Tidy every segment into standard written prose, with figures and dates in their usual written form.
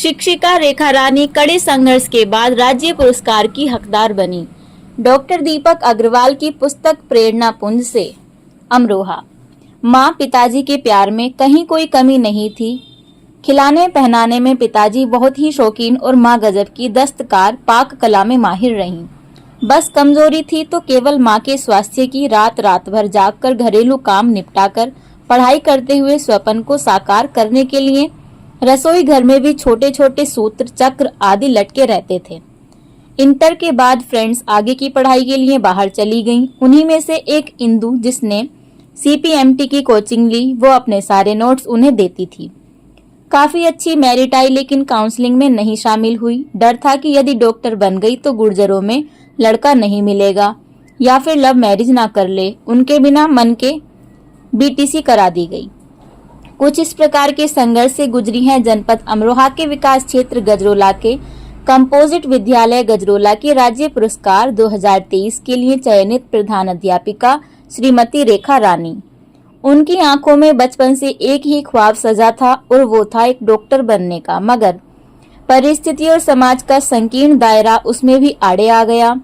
शिक्षिका रेखा रानी कड़े संघर्ष के बाद राज्य पुरस्कार की हकदार बनी। डॉक्टर दीपक अग्रवाल की पुस्तक प्रेरणा पुंज से। अमरोहा। माँ पिताजी के प्यार में कहीं कोई कमी नहीं थी। खिलाने पहनाने में पिताजी बहुत ही शौकीन और माँ गजब की दस्तकार पाक कला में माहिर रहीं। बस कमजोरी थी तो केवल माँ के स्वास्थ्य की। रात रात भर जागकर घरेलू काम निपटाकर पढ़ाई करते हुए स्वप्न को साकार करने के लिए रसोई घर में भी छोटे छोटे सूत्र चक्र आदि लटके रहते थे। इंटर के बाद फ्रेंड्स आगे की पढ़ाई के लिए बाहर चली गईं। उन्हीं में से एक इंदु जिसने CPMT की कोचिंग ली, वो अपने सारे नोट्स उन्हें देती थी। काफी अच्छी मेरिट आई लेकिन काउंसलिंग में नहीं शामिल हुई। डर था कि यदि डॉक्टर बन गई तो गुर्जरों में लड़का नहीं मिलेगा या फिर लव मैरिज ना कर ले। उनके बिना मन के BTC करा दी गई। कुछ इस प्रकार के संघर्ष से गुजरी हैं जनपद अमरोहा के विकास क्षेत्र गजरोला के कंपोजिट विद्यालय गजरोला की राज्य पुरस्कार 2023 के लिए चयनित प्रधान अध्यापिका श्रीमती रेखा रानी। उनकी आंखों में बचपन से एक ही ख्वाब सजा था और वो था एक डॉक्टर बनने का, मगर परिस्थिति और समाज का संकीर्ण दायरा उसमें भी आड़े आ गया।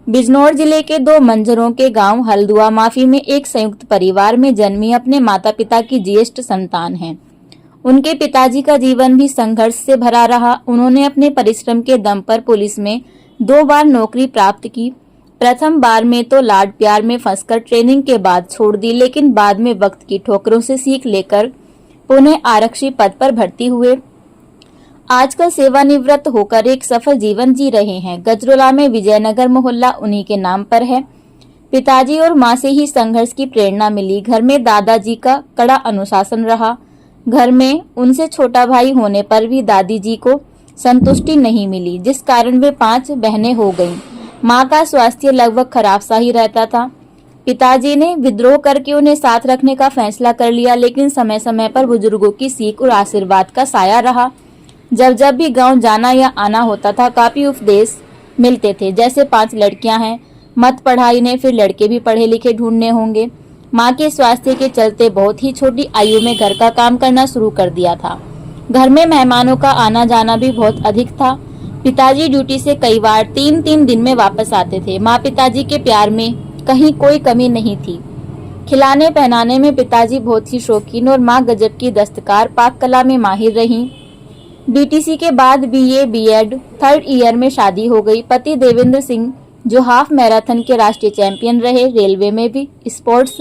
बिजनौर जिले के 2 मंझरों के गांव हल्दुआ माफी में एक संयुक्त परिवार में जन्मी अपने माता पिता की ज्येष्ठ संतान है। उनके पिताजी का जीवन भी संघर्ष से भरा रहा। उन्होंने अपने परिश्रम के दम पर पुलिस में 2 बार नौकरी प्राप्त की। प्रथम बार में तो लाड प्यार में फंसकर ट्रेनिंग के बाद छोड़ दी, लेकिन बाद में वक्त की ठोकरों से सीख लेकर पुनः आरक्षी पद पर भर्ती हुए। आजकल सेवानिवृत्त होकर एक सफल जीवन जी रहे हैं। गजरोला में विजयनगर मोहल्ला उन्हीं के नाम पर है। पिताजी और माँ से ही संघर्ष की प्रेरणा मिली। घर में दादाजी का कड़ा अनुशासन रहा। घर में उनसे छोटा भाई होने पर भी दादी जी को संतुष्टि नहीं मिली, जिस कारण वे 5 बहनें हो गईं। माँ का स्वास्थ्य लगभग खराब सा ही रहता था। पिताजी ने विद्रोह करके उन्हें साथ रखने का फैसला कर लिया, लेकिन समय समय पर बुजुर्गों की सीख और आशीर्वाद का साया रहा। जब भी गांव जाना या आना होता था, काफी उपदेश मिलते थे, जैसे 5 लड़कियां हैं, मत पढ़ाई ने, फिर लड़के भी पढ़े लिखे ढूंढने होंगे। माँ के स्वास्थ्य के चलते बहुत ही छोटी आयु में घर का काम करना शुरू कर दिया था। घर में मेहमानों का आना जाना भी बहुत अधिक था। पिताजी ड्यूटी से कई बार 3-3 दिन में वापस आते थे। माँ पिताजी के प्यार में कहीं कोई कमी नहीं थी। खिलाने पहनाने में पिताजी बहुत ही शौकीन और माँ गजब की दस्तकार पाक कला में माहिर रहीं। BTC के बाद BA B.Ed 3rd ईयर में शादी हो गई। पति देवेंद्र सिंह जो हाफ मैराथन के राष्ट्रीय चैंपियन रहे, रेलवे में भी स्पोर्ट्स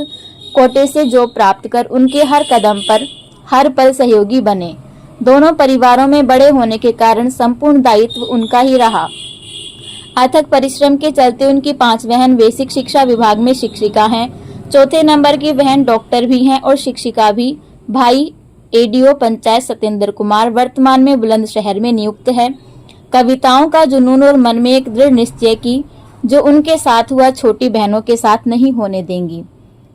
कोटे से जॉब प्राप्त कर उनके हर कदम पर हर पल सहयोगी बने। दोनों परिवारों में बड़े होने के कारण संपूर्ण दायित्व उनका ही रहा। अथक परिश्रम के चलते उनकी 5 बहन बेसिक शिक्षा विभाग में शिक्षिका हैं। चौथे नंबर की बहन डॉक्टर भी हैं और शिक्षिका भी। भाई ADO पंचायत सत्येंद्र कुमार वर्तमान में बुलंदशहर में नियुक्त है। कविताओं का जुनून और मन में एक दृढ़ निश्चय की जो उनके साथ हुआ छोटी बहनों के साथ नहीं होने देंगी।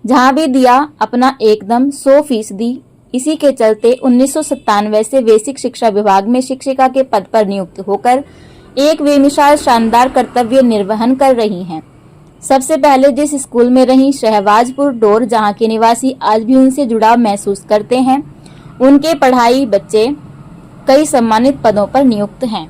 जहां भी दिया अपना एकदम 100%। इसी के चलते 1997 से बेसिक शिक्षा विभाग में शिक्षिका के पद पर नियुक्त होकर एक बेमिसाल शानदार कर्तव्य निर्वहन कर रही हैं। सबसे पहले जिस स्कूल में रही, शहबाजपुर डोर, जहां के निवासी आज भी उनसे जुड़ाव महसूस करते हैं। उनके पढ़ाई बच्चे कई सम्मानित पदों पर नियुक्त हैं।